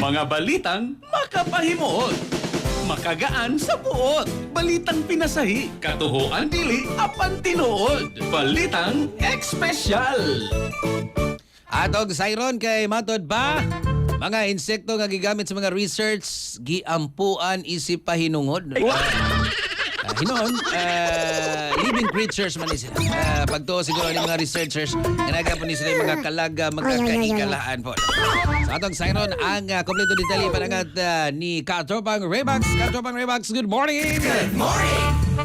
Mga balitang makapahimuot, makagaan sa buot. Balitang pinasahi, katuhuan dili, apan tinuod. Balitang espesyal. Atog sayron kay matod ba? Mga insekto nga gigamit sa mga research, giampuan isip pahinungod. Hinon, living creatures man ni sila. Pagto siguro ni mga researchers, ginagawa ni sila yung mga kalaga, magkakaikalaan po. Sa atong sayron, ang kompleto detalye panangat ni Katropang Raybax. Katropang Raybax, good morning! Good morning!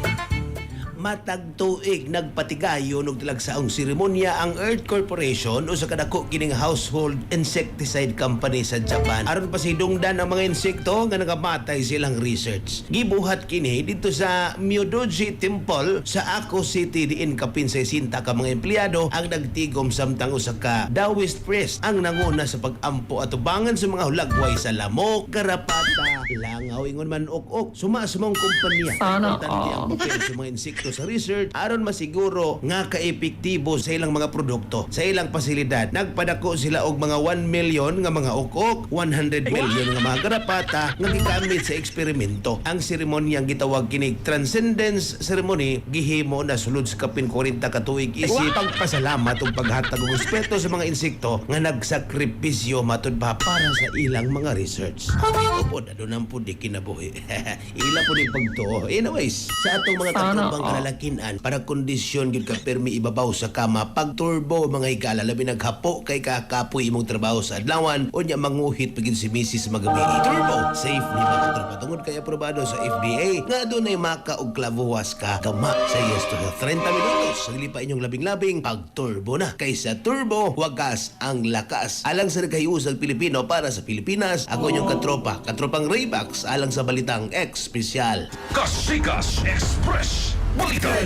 Matag tuig nagpatigayon og talagsaong seremonya ang Earth Corporation o sa kadako kining household insecticide company sa Japan. Aron pa sidungdan ang mga insekto nga nagamatay silang research. Gibuhat kini dito sa Myodoji Temple sa Ako City diin kapin sa isinta ka mga empleyado ang nagtigom samtang usa ka Taoist priest ang nanguna sa pagampo at tubangan sa mga hulagway sa lamok, karapata, langaw ingon man ok-ok. Sumasumang kumpanya. Sana ang papel sa mga insekto sa research aron masiguro nga kaepektibo sa ilang mga produkto sa ilang pasilidad. Nagpadako sila og mga 1 million nga mga ukok, 100 million nga mga garapata nga gigamit sa eksperimento. Ang seremonyang gitawag kinig Transcendence Ceremony gihimo na sulod sa kapin 40 ka tuig isip pagpasalamat ug paghatag og respeto sa mga insekto nga nagsakripisyo matud pa para sa ilang mga research. Opo, dadonan po di kinabuhi. Ila po ni pagtuo. Anyways, sa atong mga katrobang kalalakinan para kondisyon gyud ka permi ibabaw sa kama pag turbo mga higala labi naghapo kay kakapoy imong trabaho sa adlawan unya manguhit pagin si Mrs. magabi. Turbo safe ni mga tropa tungod kay aprobado sa FDA nga adunay maka og klavuwas ka kama sa yes to health 30 minutos sagli pa inyong labing-labing pag turbo na kaysa turbo wagas ang lakas alang sa nagkayusag Pilipino para sa Pilipinas ako inyong katropang Raybax alang sa balitang espesyal. Kasikas Express. Balitang